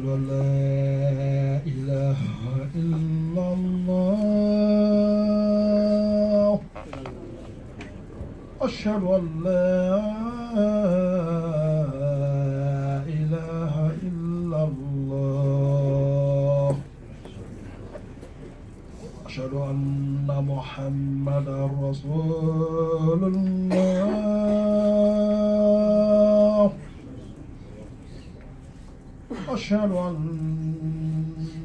أشهد أن لا إله إلا الله أشهد أن لا إله إلا الله أشهد أن محمدا رسول الله أشهد أن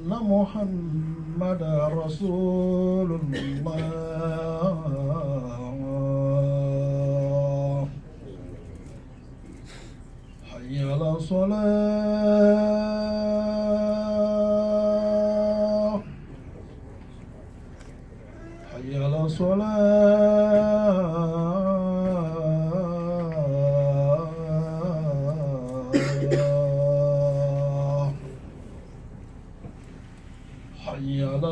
محمدا رسول الله حي على الصلاة حي على الصلاة حي على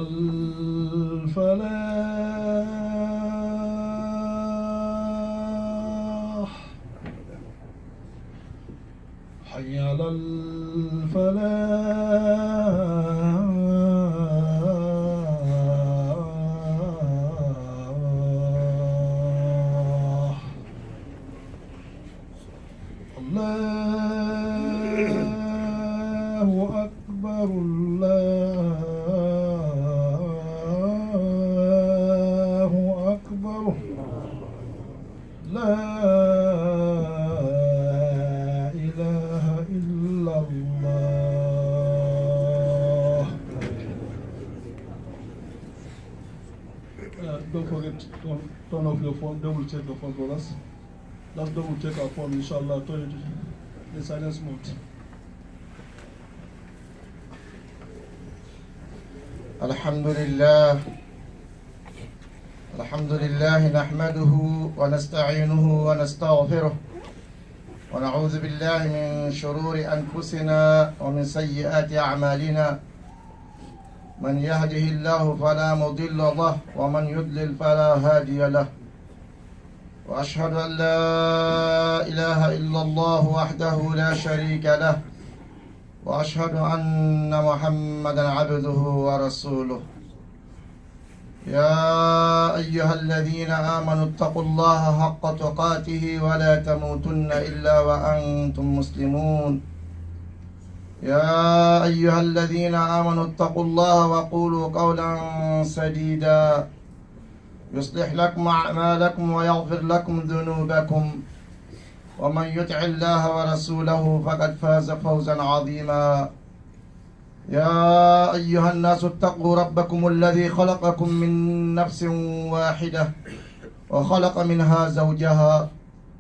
الفلاح حي على الفلاح الله أكبر الله أكبر لا إله إلا الله. Don't forget to turn off your phone. Double check your phone, brothers. Let's double check our phone, inshallah. Turn it in silence mode. الحمد لله نحمده ونستعينه ونستغفره ونعوذ بالله من شرور أنفسنا ومن سيئات أعمالنا من يهده الله فلا مضل له ومن يضلل فلا هادي له وأشهد أن لا إله إلا الله وحده لا شريك له وأشهد أن محمدا عبده ورسوله يا أيها الذين آمنوا اتقوا الله حق تقاته ولا تموتن إلا وأنتم مسلمون يا أيها الذين آمنوا اتقوا الله وقولوا قولا سديدا يصلح لكم أعمالكم ويغفر لكم ذنوبكم ومن يطع الله ورسوله فقد فاز فوزا عظيما يا أيها الناس اتقوا ربكم الذي خلقكم من نفس واحدة وخلق منها زوجها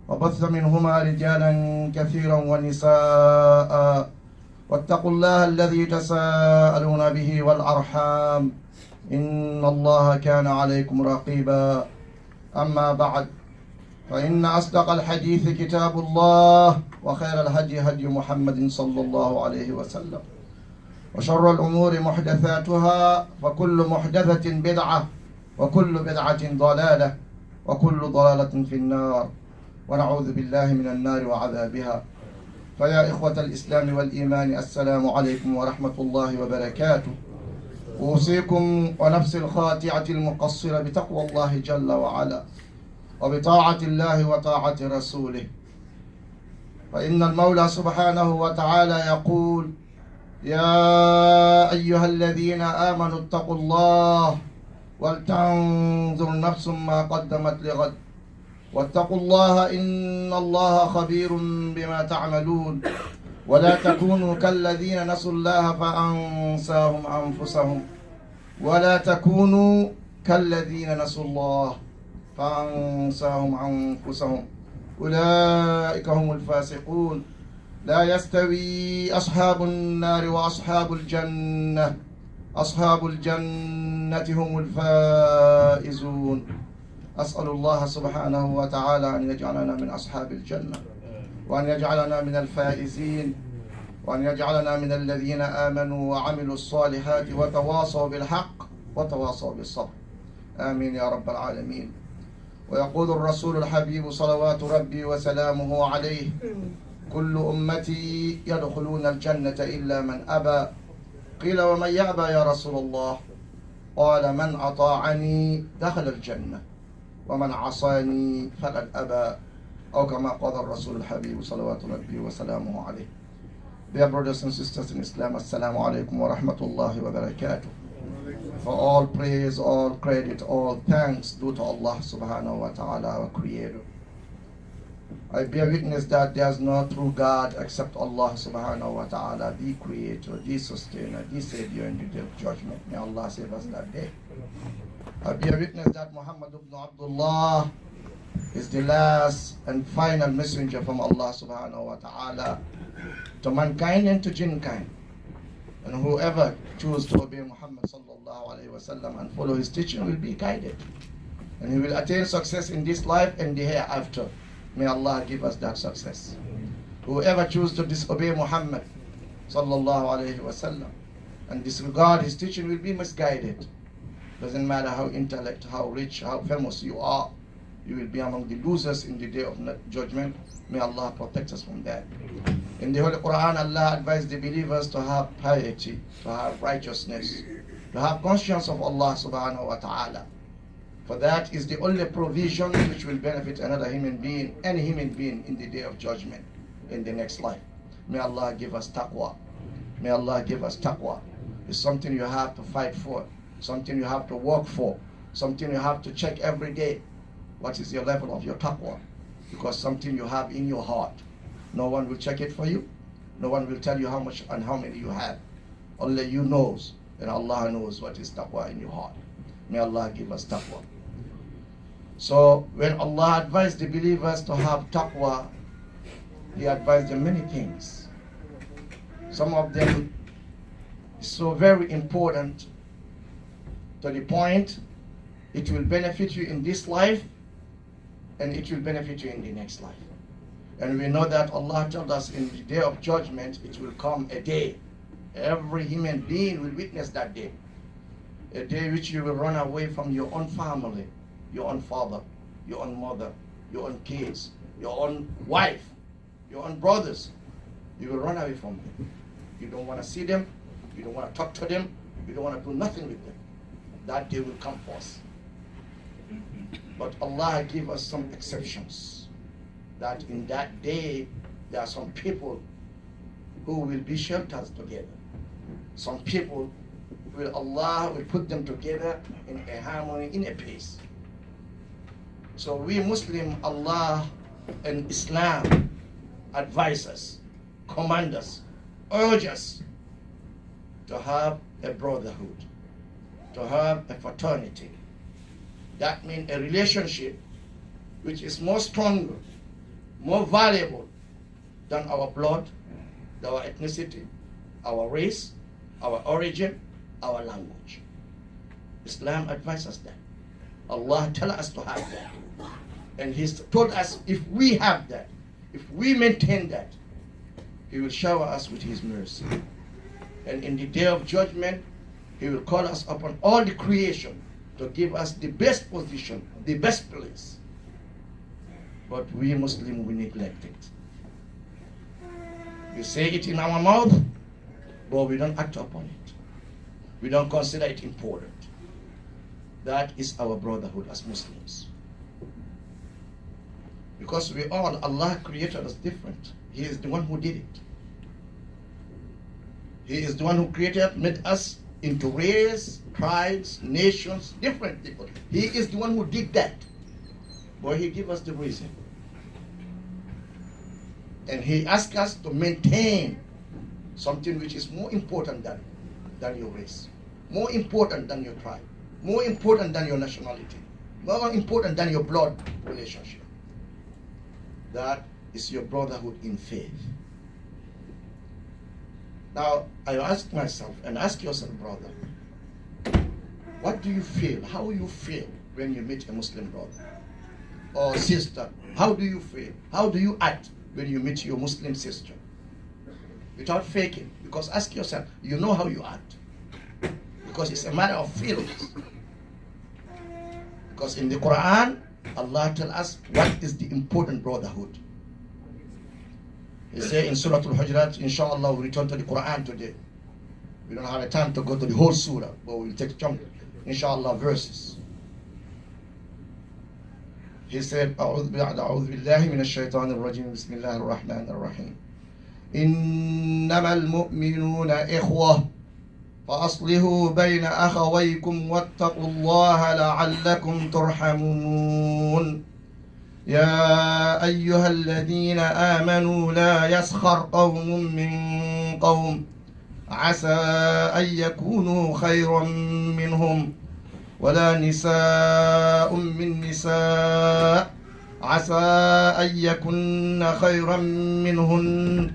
وبث منهما رجالا كثيرا ونساء واتقوا الله الذي تساءلون به والأرحام إن الله كان عليكم رقيبا أما بعد فإن أصدق الحديث كتاب الله وخير الهدي هدي محمد صلى الله عليه وسلم وشر الأمور محدثاتها وكل محدثة بدعة وكل بدعة ضلالة وكل ضلالة في النار ونعوذ بالله من النار وعذابها. فيا إخوة الإسلام والإيمان السلام عليكم ورحمة الله وبركاته. أوصيكم ونفس الخاطئة المقصرة بتقوى الله جل وعلا وبطاعة الله وطاعة رسوله، فإن المولى سبحانه وتعالى يقول يا أيها الذين آمنوا اتقوا الله ولتنظر نفس ما قدمت لغد واتقوا الله إن الله خبير بما تعملون ولا تكونوا كالذين نسوا الله فأنساهم أنفسهم ولا تكونوا كالذين نسوا الله فأنساهم أنفسهم أولئك هم الفاسقون لا يستوي أصحاب النار وأصحاب الجنة أصحاب الجنة هم الفائزون. أسأل الله سبحانه وتعالى أن يجعلنا من أصحاب الجنة وأن يجعلنا من الفائزين وأن يجعلنا من الذين آمنوا وعملوا الصالحات وتواصوا بالحق وتواصوا بالصبر، آمين يا رب العالمين. ويقول الرسول الحبيب صلوات ربي وسلامه عليه كل أمتي يدخلون الجنة إلا من أبى قيل ومن يأبى يا رسول الله قال من أطاعني دخل الجنة ومن عصاني فقد أبى أو كما قال الرسول الحبيب صلوات ربي وسلامه عليه. Dear brothers and sisters in Islam, Assalamu alaikum wa rahmatullahi wa barakatuh. For all praise, all credit, all thanks due to Allah subhanahu wa ta'ala, our creator. I bear witness that there is no true God except Allah subhanahu wa ta'ala, the creator, the sustainer, the savior in the day of judgment. May Allah save us that day. I bear witness that Muhammad ibn Abdullah is the last and final messenger from Allah subhanahu wa ta'ala to mankind and to jinnkind. And whoever chooses to obey Muhammad sallallahu alayhi wa sallam and follow his teaching will be guided. And he will attain success in this life and the hereafter. May Allah give us that success. Whoever chooses to disobey Muhammad sallallahu alayhi wa sallam and disregard his teaching will be misguided. Doesn't matter how intellect, how rich, how famous you are, you will be among the losers in the day of judgment. May Allah protect us from that. In the Holy Quran, Allah advised the believers to have piety, to have righteousness, to have conscience of Allah subhanahu wa ta'ala. For that is the only provision which will benefit another human being, any human being in the day of judgment, in the next life. May Allah give us taqwa. May Allah give us taqwa. It's something you have to fight for, something you have to work for, something you have to check every day. What is your level of your taqwa? Because something you have in your heart. No one will check it for you. No one will tell you how much and how many you have. Only you knows, and Allah knows what is taqwa in your heart. May Allah give us taqwa. So when Allah advised the believers to have taqwa, He advised them many things. Some of them is so very important to the point it will benefit you in this life and it will benefit you in the next life. And we know that Allah told us in the day of judgment it will come a day. Every human being will witness that day. A day which you will run away from your own family, your own father, your own mother, your own kids, your own wife, your own brothers. You will run away from them. You don't want to see them. You don't want to talk to them. You don't want to do nothing with them. That day will come for us. But Allah give us some exceptions. That in that day, there are some people who will be shelters together. Some people Allah will put them together in a harmony, in a peace. So we Muslim, Allah and Islam advise us, command us, urge us to have a brotherhood, to have a fraternity. That means a relationship which is more stronger, more valuable than our blood, our ethnicity, our race, our origin, our language. Islam advises that. Allah tells us to have that. And He's told us if we have that, if we maintain that, He will shower us with His mercy. And in the day of judgment, He will call us upon all the creation to give us the best position, the best place. But we Muslims, we neglect it. We say it in our mouth, but we don't act upon it. We don't consider it important. That is our brotherhood as Muslims. Because we all, Allah created us different. He is the one who did it. He is the one who created, made us into race, tribes, nations, different people. He is the one who did that. But He gave us the reason. And He asked us to maintain something which is more important than your race, more important than your tribe, more important than your nationality, more important than your blood relationship. That is your brotherhood in faith. Now, I ask myself and ask yourself, brother, what do you feel? How you feel when you meet a Muslim brother or sister? How do you feel? How do you act when you meet your Muslim sister? Without faking. Because ask yourself, you know how you act. Because it's a matter of feelings. Because in the Quran, Allah tells us what is the important brotherhood. He said in Surah Al-Hujurat, inshallah we'll return to the Quran today. We don't have a time to go to the whole surah, but we'll take chunk, inshallah, verses. He said, أعوذ بالله من الشيطان الرجيم بسم الله الرحمن الرحيم إنما المؤمنون إخوة فأصلحوا بين أخويكم واتقوا الله لعلكم ترحمون يا أيها الذين آمنوا لا يسخر قوم من قوم عسى أن يكونوا خيرا منهم ولا نساء من نساء عسى أن يكن خيرا منهن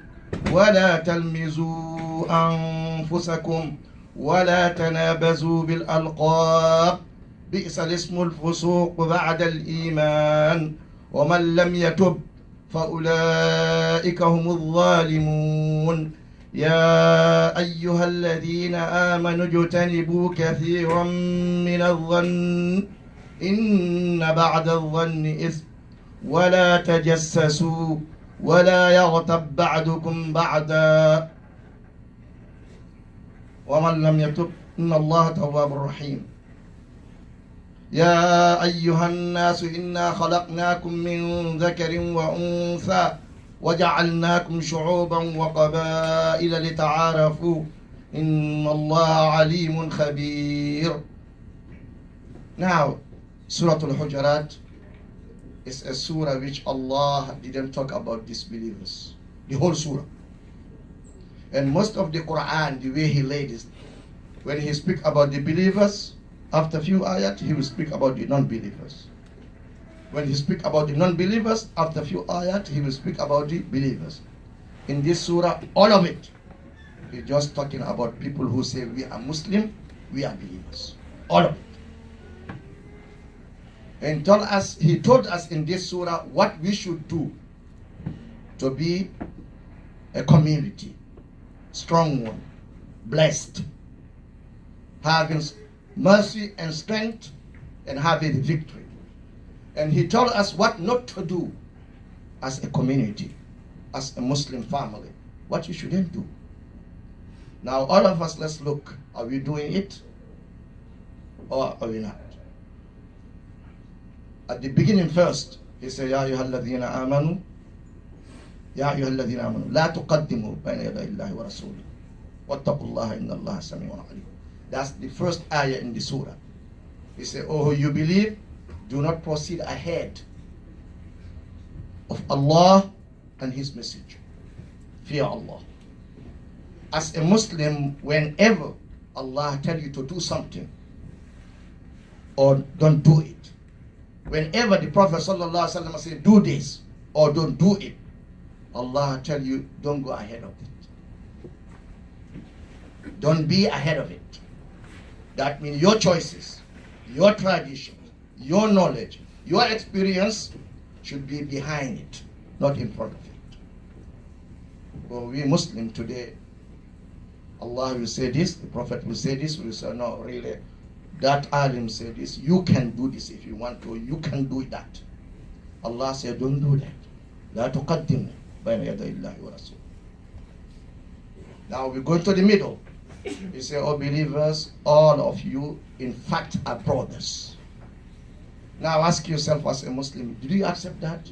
ولا تلمزوا أنفسكم ولا تنابزوا بالألقاب بئس الاسم الفسوق بعد الإيمان ومن لم يتب فأولئك هم الظالمون يا أيها الذين آمنوا اجتنبوا كثيرا من الظن إن بعد الظن إثم ولا تجسسوا ولا يغتب بعضكم بعضا ومن لم يتب إن الله تواب رحيم يا أيها الناس إنا خلقناكم من ذكر وأنثى وجعلناكم شعوبا وقبائل لتعارفوا إن الله عليم خبير. Now, Surah Al-Hujurat is a surah which Allah didn't talk about disbelievers. The whole surah. And most of the Quran, the way he laid it, when he speak about the believers, after a few ayat, he will speak about the non-believers. When he speak about the non-believers, after a few ayat, he will speak about the believers. In this surah, all of it, he's just talking about people who say we are Muslim, we are believers. All of it. And he told us in this surah what we should do to be a community, strong one, blessed, having mercy and strength, and having victory. And he told us what not to do as a community, as a Muslim family, what you shouldn't do. Now all of us, let's look, are we doing it or are we not? At the beginning first, he said, يا أيها الذين آمنوا يا أيها الذين آمنوا لا تقدموا بين يدي الله ورسوله واتقوا الله إن الله سميع عليم. That's the first ayah in the surah. He said, oh, you believe, do not proceed ahead of Allah and His message. Fear Allah. As a Muslim, whenever Allah tell you to do something or don't do it, whenever the Prophet ﷺ said do this or don't do it, Allah tell you don't go ahead of it. Don't be ahead of it. That means your choices, your tradition, your knowledge, your experience should be behind it, not in front of it. Well, we Muslim today, Allah will say this, the Prophet will say this, we will say no, really, that alim said this, you can do this if you want to, you can do that. Allah said don't do that. لا تقدموا بين يدي الله ورسوله. Now we go to the middle. He said, oh believers, all of you in fact are brothers. Now ask yourself as a Muslim, do you accept that?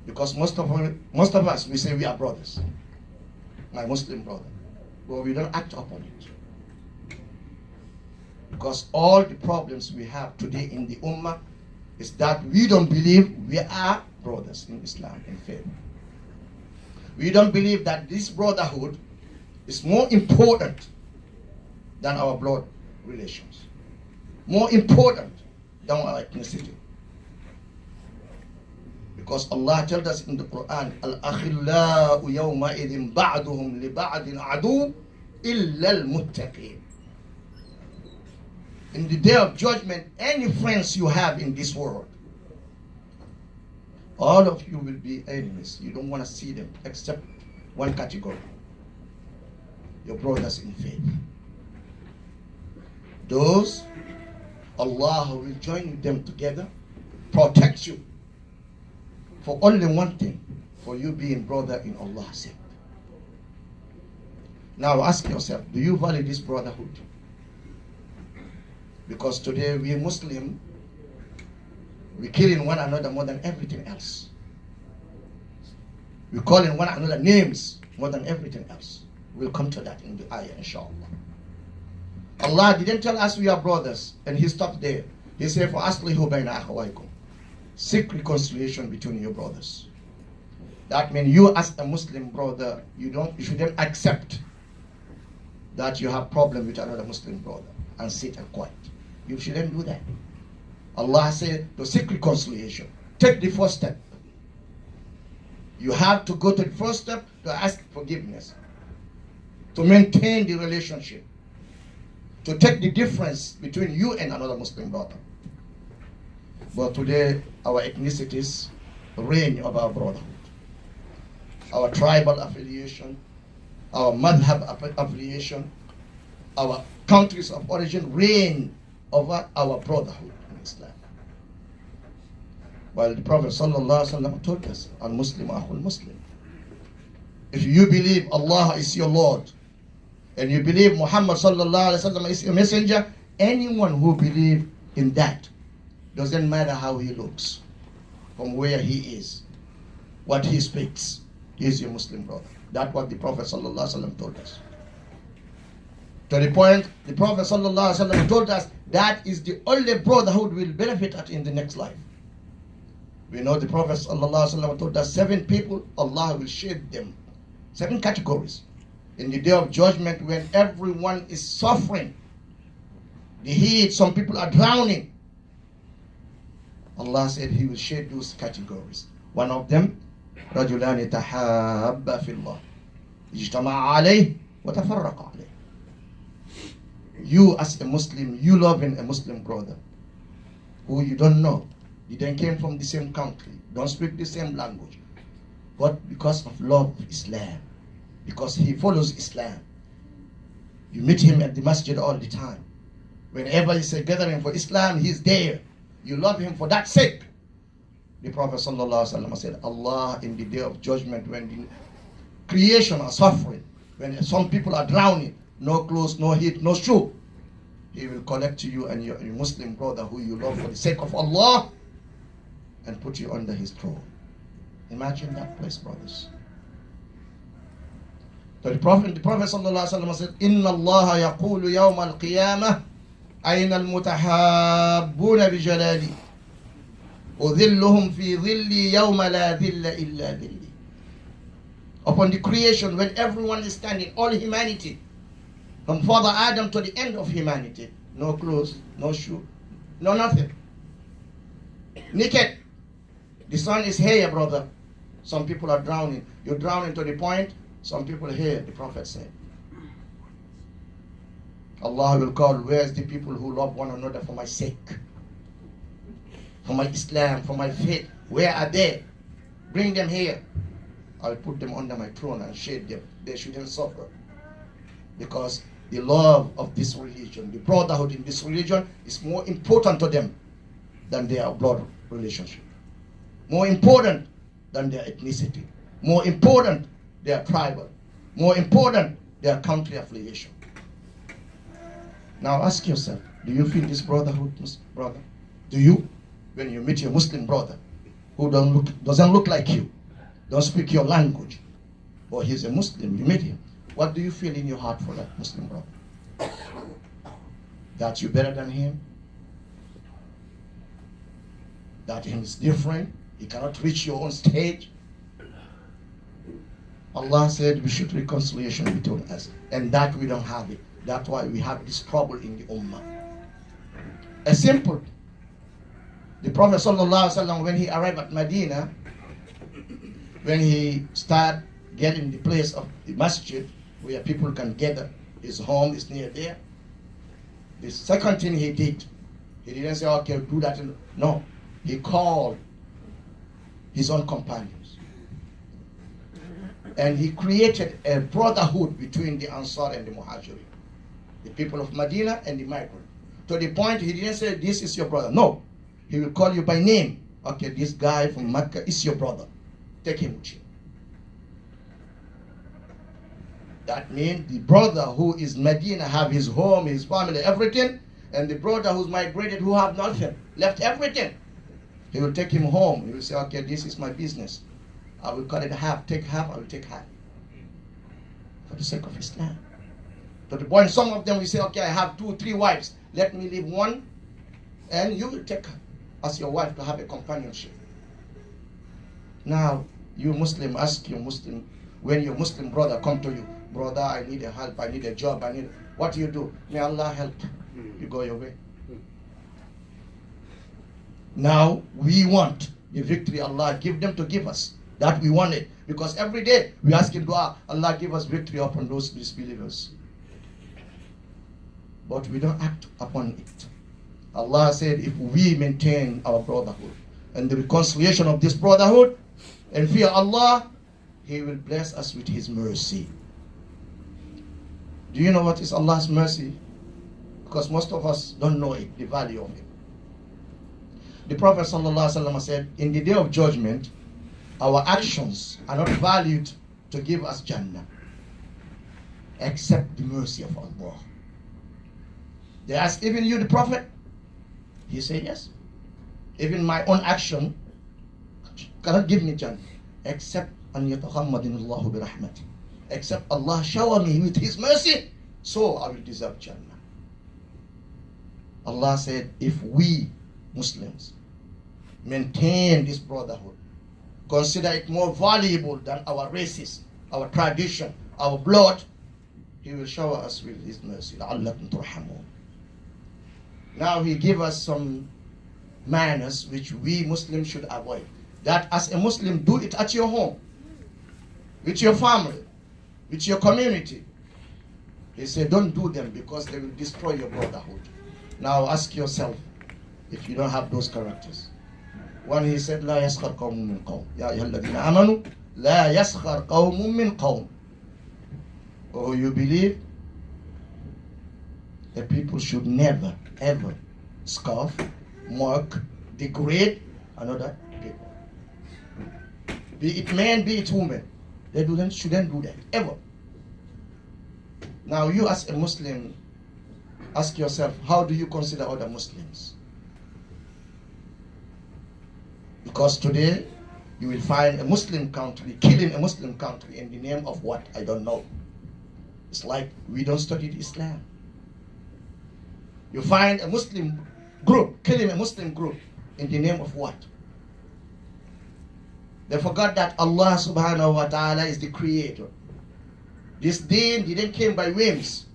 Because most of us, we say we are brothers. My Muslim brother. But we don't act upon it. Because all the problems we have today in the Ummah is that we don't believe we are brothers in Islam, in faith. We don't believe that this brotherhood is more important than our blood relations. More important than our ethnicity. Because Allah tells us in the Quran, Al-akhillau yawma idhin ba'duhum li ba'din adu illa al-muttaqin. In the day of judgment, any friends you have in this world, all of you will be enemies. You don't want to see them except one category. Your brothers in faith. Those, Allah will join them together, protect you for only one thing, for you being brother in Allah's sake. Now ask yourself, do you value this brotherhood? Because today we Muslim, we're killing one another more than everything else. We're calling one another names more than everything else. We'll come to that in the ayah, inshallah. Allah didn't tell us we are brothers, and He stopped there. He said, "For aslihu bayna akhawaykum." Seek reconciliation between your brothers. That means you as a Muslim brother, you shouldn't accept that you have problem with another Muslim brother and sit and quiet. You shouldn't do that. Allah said to seek reconciliation. Take the first step. You have to go to the first step to ask forgiveness, to maintain the relationship, to take the difference between you and another Muslim brother. But today, our ethnicities reign over our brotherhood. Our tribal affiliation, our madhab affiliation, our countries of origin reign over our brotherhood in Islam. While the Prophet ﷺ told us, Al-Muslim Akhul Muslim. If you believe Allah is your Lord, and you believe Muhammad ﷺ is your messenger, anyone who believes in that, doesn't matter how he looks, from where he is, what he speaks, he is your Muslim brother. That's what the Prophet ﷺ told us. To the point, the Prophet ﷺ told us that is the only brotherhood will benefit us in the next life. We know the Prophet ﷺ told us 7 people, Allah will shade them. 7 categories. In the day of judgment, when everyone is suffering, the heat, some people are drowning, Allah said He will shade those categories. One of them, رَجُلَانِ تَحَابَّ فِي اللَّهِ اجْتَمَعَ عَلَيْهِ وَتَفَرَّقَ عَلَيْهِ. You as a Muslim, you loving a Muslim brother who you don't know, you then came from the same country, don't speak the same language, but because of love of Islam, because he follows Islam, you meet him at the masjid all the time. Whenever it's a gathering for Islam, he's there. You love him for that sake. The Prophet ﷺ said, Allah in the day of judgment, when the creation are suffering, when some people are drowning, no clothes, no heat, no shoe, He will collect you and your Muslim brother who you love for the sake of Allah and put you under His throne. Imagine that place, brothers. So the Prophet ﷺ said, Inna Allah yaqulu yawma al-qiyamah ayna al-mutahabbuna bi jalali udhilluhum fi dhilli yawma la dhilla illa dhilli. Upon the creation, when everyone is standing, all humanity, from Father Adam to the end of humanity, no clothes, no shoe, no nothing, naked. The sun is here, brother. Some people are drowning. You're drowning to the point, some people here, the Prophet said. Allah will call, where's the people who love one another for my sake? For my Islam, for my faith. Where are they? Bring them here. I'll put them under my throne and shade them. They shouldn't suffer. Because the love of this religion, the brotherhood in this religion is more important to them than their blood relationship. More important than their ethnicity. More important their tribal. More important their country affiliation. Now ask yourself, do you feel this brotherhood, brother? Do you? When you meet your Muslim brother who doesn't look like you, don't speak your language, or he's a Muslim, you meet him, what do you feel in your heart for that Muslim brother? That you're better than him? That him is different? He cannot reach your own stage? Allah said we should reconciliation between us, and that we don't have it. That's why we have this trouble in the Ummah. A simple. The Prophet ﷺ, when he arrived at Medina, when he started getting the place of the masjid where people can gather, his home is near there. The second thing he did, he didn't say, okay, do that. No, he called his own companions. And he created a brotherhood between the Ansar and the Muhajirin, the people of Medina and the migrant. To the point he didn't say, this is your brother. No, he will call you by name. Okay, this guy from Mecca is your brother. Take him with you. That means the brother who is Medina have his home, his family, everything, and the brother who's migrated who have nothing, left everything. He will take him home. He will say, okay, this is my business. I will cut it half, take half, I will take half. For the sake of Islam. To the point, some of them will say, okay, I have 2, 3 wives. Let me leave one, and you will take her as your wife to have a companionship. Now, you Muslim, ask your Muslim, when your Muslim brother come to you, brother, I need a help, I need a job, what do you do? May Allah help. You go your way. Now, we want the victory Allah give them to give us. That we want it. Because every day we ask in dua, Allah give us victory upon those disbelievers. But we don't act upon it. Allah said if we maintain our brotherhood and the reconciliation of this brotherhood and fear Allah, He will bless us with His mercy. Do you know what is Allah's mercy? Because most of us don't know it, the value of it. The Prophet ﷺ said, in the day of judgment, our actions are not valued to give us Jannah, except the mercy of Allah. They asked, even you, the Prophet? He said, yes. Even my own action cannot give me Jannah, except an yataghammadinillahu bi rahmati. Except Allah shower me with His mercy, so I will deserve Jannah. Allah said, if we Muslims maintain this brotherhood, consider it more valuable than our races, our tradition, our blood, He will shower us with His mercy. لَعَلَّكُمْ تُرْحَمُونَ. Now He give us some manners which we Muslims should avoid. That as a Muslim, do it at your home, with your family, with your community. He said, don't do them because they will destroy your brotherhood. Now ask yourself if you don't have those characters. One, He said, لا يسخر قوم من قوم يا أيها الذين آمنوا لا يسخر قوم من قوم. Oh, you believe that people should never, ever scoff, mock, degrade another people. Be it man, be it woman. They shouldn't do that, ever. Now you as a Muslim, ask yourself, how do you consider other Muslims? Because today, you will find a Muslim country killing a Muslim country in the name of what? I don't know. It's like we don't study Islam. You find a Muslim group killing a Muslim group in the name of what? They forgot that Allah subhanahu wa ta'ala is the creator. This deen didn't come by whims.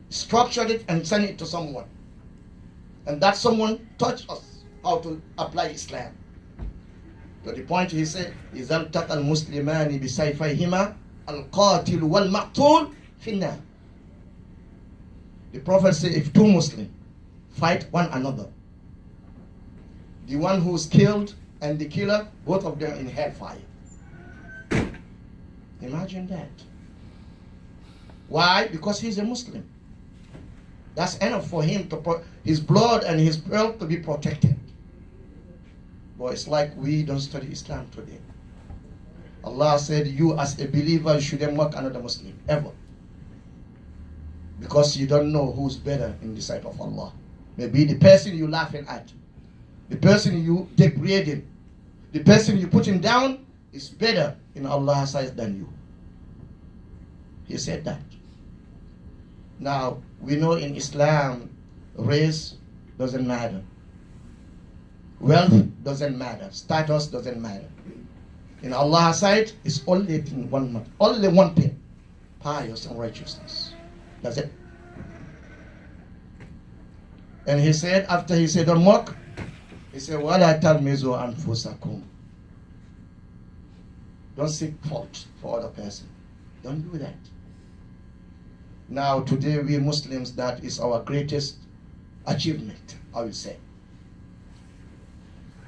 Structured it and sent it to someone. And that someone taught us how to apply Islam. To the point He said, إِذَا الْتَقَى الْمُسْلِمَانِ بِسَيْفَيْهِمَا الْقَاتِلُ وَالْمَقْتُولُ فِي النَّارِ. The Prophet said, if two Muslims fight one another, the one who's killed and the killer, both of them in hellfire. Imagine that. Why? Because he's a Muslim. That's enough for him to his blood and his wealth to be protected. But it's like we don't study Islam today. Allah said, you as a believer, you shouldn't mock another Muslim, ever. Because you don't know who's better in the sight of Allah. Maybe the person you're laughing at, the person you degrading, the person you putting down is better in Allah's sight than you. He said that. Now, we know in Islam, race doesn't matter. Wealth doesn't matter. Status doesn't matter. In Allah's sight, it's only one thing. Pious and righteousness. That's it. And He said, after He said, don't mock, He said, وَلَا تَلْمِزُوا أَنفُسَكُمْ. Don't seek fault for other person. Don't do that. Now, today, we Muslims, that is our greatest achievement, I will say.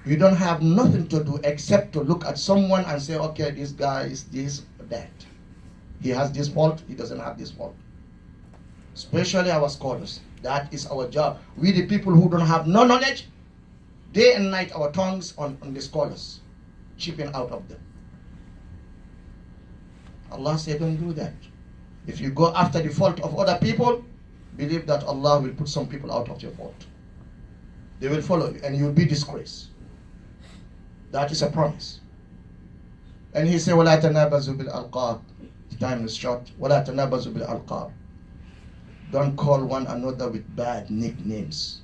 We don't have nothing to do except to look at someone and say, okay, this guy is this or that. He has this fault, he doesn't have this fault. Especially our scholars. That is our job. We the people who don't have no knowledge, day and night our tongues on the scholars, chipping out of them. Allah said, don't do that. If you go after the fault of other people, believe that Allah will put some people out of your fault. They will follow you and you will be disgraced. That is a promise. And he said, وَلَا تَنَابَزُوا بِالْأَلْقَابِ. The time is short. وَلَا تَنَابَزُوا بِالْأَلْقَابِ. Don't call one another with bad nicknames.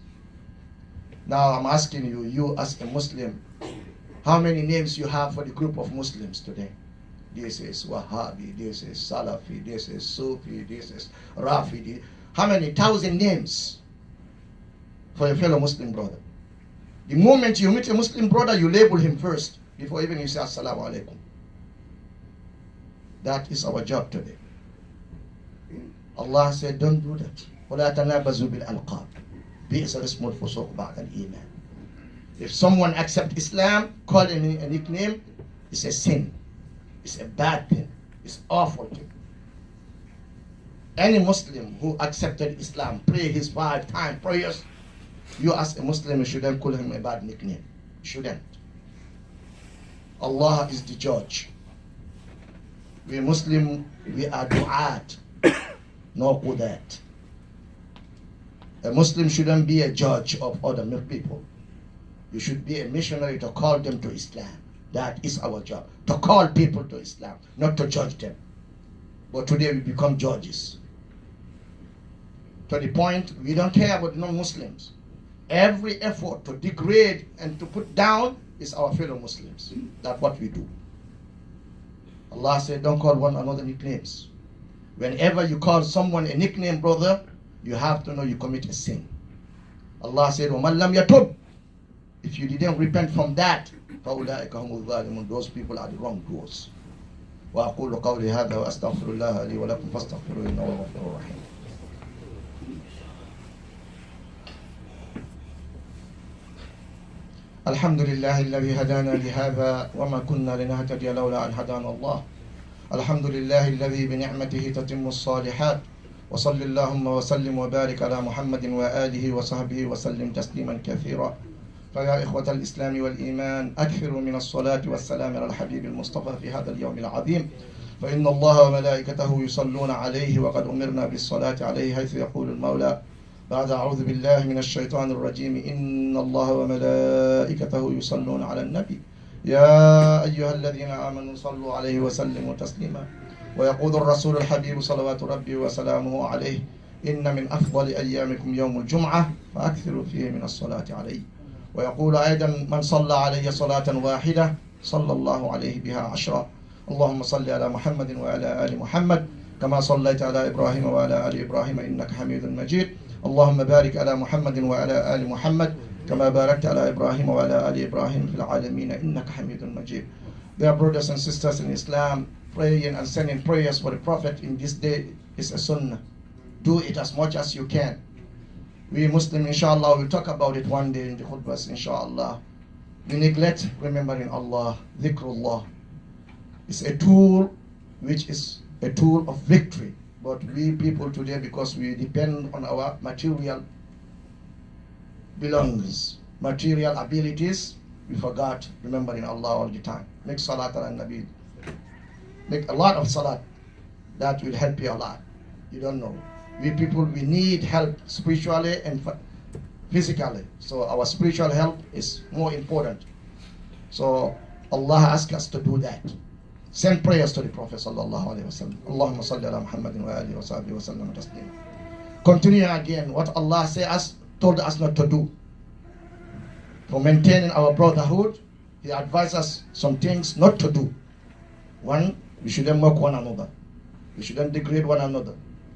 Now I'm asking you, you as a Muslim, how many names you have for the group of Muslims today? This is Wahhabi, this is Salafi, this is Sufi, this is Rafidi. How many thousand names for your fellow Muslim brother? The moment you meet a Muslim brother, you label him first before even you say Assalamu alaikum. That is our job today. Allah said, don't do that. وَلَا تَنَابَزُوا بِالْأَلْقَابِ بِئْسَ الْإِسْمُ الْفُسُوقُ بَعْدَ الْإِيمَانِ. If someone accepts Islam, calling him a nickname, it's a sin. It's a bad thing. It's awful thing. Any Muslim who accepted Islam, pray his 5 times prayers, you as a Muslim, you shouldn't call him a bad nickname. You shouldn't. Allah is the judge. We Muslim, we are du'at, no qudat. A Muslim shouldn't be a judge of other people. You should be a missionary to call them to Islam. That is our job. To call people to Islam, not to judge them. But today we become judges. To the point, we don't care about non-Muslims. Every effort to degrade and to put down is our fellow Muslims. That's what we do. Allah said, don't call one another nicknames. Whenever you call someone a nickname, brother, you have to know you commit a sin. Allah said, وَمَنْ لَمْ يَتُبْ. If you didn't repent from that, فَأُولَٰئِكَ هُمُ الظَّالِمُونَ. Those people are the wrongdoers. وَأَقُولُ قَوْلِي هَذَا وَأَسْتَغْفِرُ اللَّهَ لِي وَلَكُمْ فَاسْتَغْفِرُوهُ إِنَّهُ هُوَ الْغَفُورُ الرَّحِيمُ. الحمد لله الذي هدانا لهذا وما كنا لنهتدي لولا أن هدانا الله. الحمد لله الذي بنعمته تتم الصالحات. وصل اللهم وسلم وبارك على محمد وآله وصحبه وسلم تسليما كثيرا. فيا إخوة الإسلام والإيمان، أكثروا من الصلاة والسلام على الحبيب المصطفى في هذا اليوم العظيم، فإن الله وملائكته يصلون عليه وقد أمرنا بالصلاة عليه، حيث يقول المولى بعد أعوذ بالله من الشيطان الرجيم: إن الله وملائكته يصلون على النبي يا أيها الذين آمنوا صلوا عليه وسلموا تسليما. ويقول الرسول الحبيب صلوات ربي وسلامه عليه: إن من أفضل أيامكم يوم الجمعة فأكثروا فيه من الصلاة عليه. ويقول أيضا: من صلى علي صلاة واحدة صلى الله عليه بها 10. اللهم صل على محمد وعلى آل محمد كما صليت على إبراهيم وعلى آل إبراهيم إنك حميد مجيد. اللهم بارك على محمد وعلى آل محمد كما باركت على إبراهيم وعلى آل إبراهيم في العالمين إنك حميد مجيد. Dear brothers and sisters in Islam, praying and sending prayers for the Prophet in this day is a sunnah. Do it as much as you can. We Muslims, inshallah, will talk about it one day in the khutbahs, inshallah. We neglect remembering Allah, dhikrullah. It's a tool which is a tool of victory. But we people today, because we depend on our material belongings, material abilities, we forgot remembering Allah all the time. Make salat ala nabi. Make a lot of salat. That will help you a lot. You don't know. We people, we need help spiritually and physically. So our spiritual help is more important. So Allah asks us to do that. Send prayers to the Prophet sallallahu alaihi wasallam. Allahumma salli ala Muhammadin wa alihi wa sahbihi wa sallam taslima. Continue again what Allah told us not to do. For maintaining our brotherhood, He advised us some things not to do. One, we shouldn't mock one another. We shouldn't degrade one another.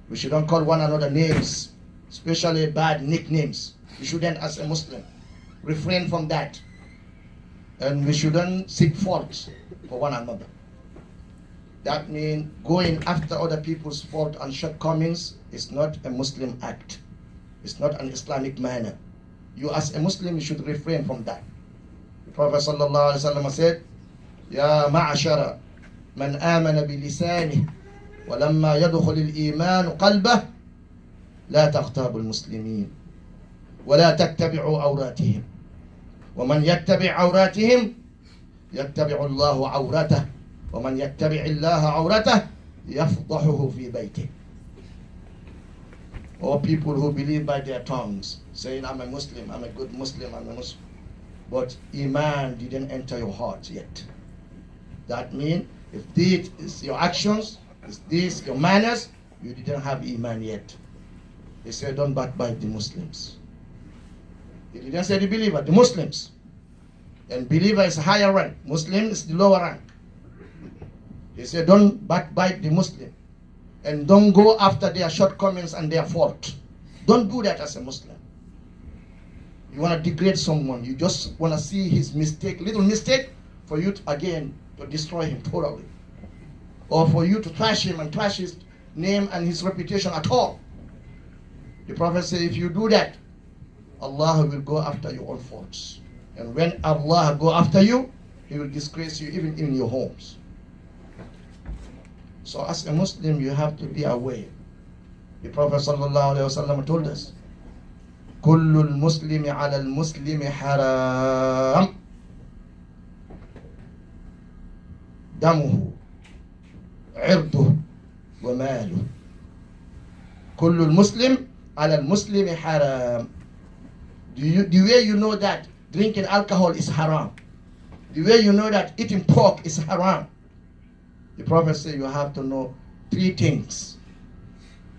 We shouldn't call one another names, especially bad nicknames. We shouldn't, as a Muslim, refrain from that. And we shouldn't seek faults for one another. That means going after other people's fault and shortcomings is not a Muslim act. It's not an Islamic manner. You as a Muslim, you should refrain from that. The Prophet sallallahu alaihi wasallam said, "Ya ma'ashara man amana bi lisanihi wa lamma yadkhul al-iman qalbah la taghtabu al-muslimin wa la tattabi'u awratihim wa man yattabi' awratihim yattabi'u Allahu awratah. وَمَنْ يَتَّبِعِ اللَّهَ عَوْرَتَهُ يَفْضَحُهُ فِي بَيْتِهِ." or people who believe by their tongues, saying, I'm a Muslim, I'm a good Muslim, I'm a Muslim. But Iman didn't enter your heart yet. That means if this is your actions, is this your manners, you didn't have Iman yet. He said, don't backbite the Muslims. He didn't say the believer, the Muslims. And believer is higher rank, Muslim is the lower rank. He said, don't backbite the Muslim. And don't go after their shortcomings and their fault. Don't do that as a Muslim. You want to degrade someone, you just want to see his mistake, little mistake, for you to, again, to destroy him totally. Or for you to trash him and trash his name and his reputation at all. The Prophet said, if you do that, Allah will go after your own faults. And when Allah go after you, He will disgrace you even in your homes. So as a Muslim, you have to be aware. The Prophet ﷺ told us, كل المسلم على المسلم حرام دمه عرضه وماله. كل المسلم على المسلم حرام. The way you know that drinking alcohol is haram, the way you know that eating pork is haram, the Prophet said you have to know three things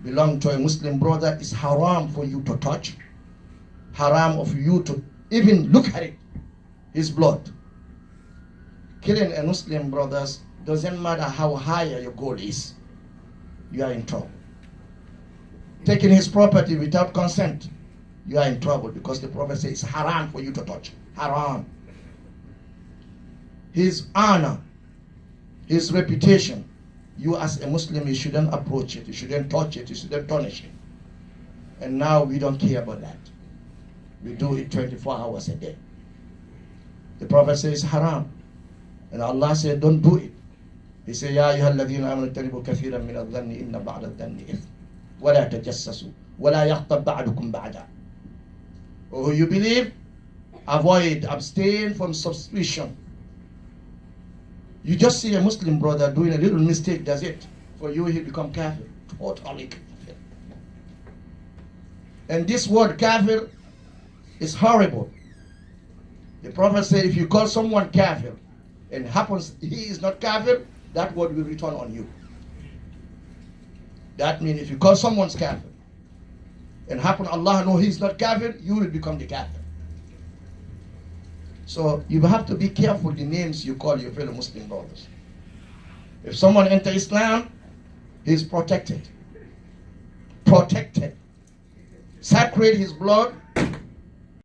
belong to a Muslim brother is haram for you to touch, haram of you to even look at it, his blood. Killing a Muslim brother doesn't matter how high your goal is, you are in trouble. Taking his property without consent, you are in trouble, because the Prophet says it's haram for you to touch. Haram. His honor, his reputation, you as a Muslim, you shouldn't approach it, you shouldn't touch it, you shouldn't tarnish it. And now we don't care about that. We do it 24 hours a day. The Prophet says haram. And Allah said, don't do it. He said, Ya ayyuhalladhina amanu ijtanibu kathiran min adh-dhanni inna ba'da adh-dhanni ithm. Wa la tajassasu. Wa la yaghtab ba'dukum ba'da. Oh, you believe? Avoid, abstain from suspicion. You just see a Muslim brother doing a little mistake, does it? For you, he become kafir. Totally kafir. And this word kafir is horrible. The Prophet said, if you call someone kafir, and happens he is not kafir, that word will return on you. That means if you call someone's kafir, and happen Allah know he's not kafir, you will become the kafir. So you have to be careful the names you call your fellow Muslim brothers. If someone enters Islam, he's protected. Protected. Sacred his blood,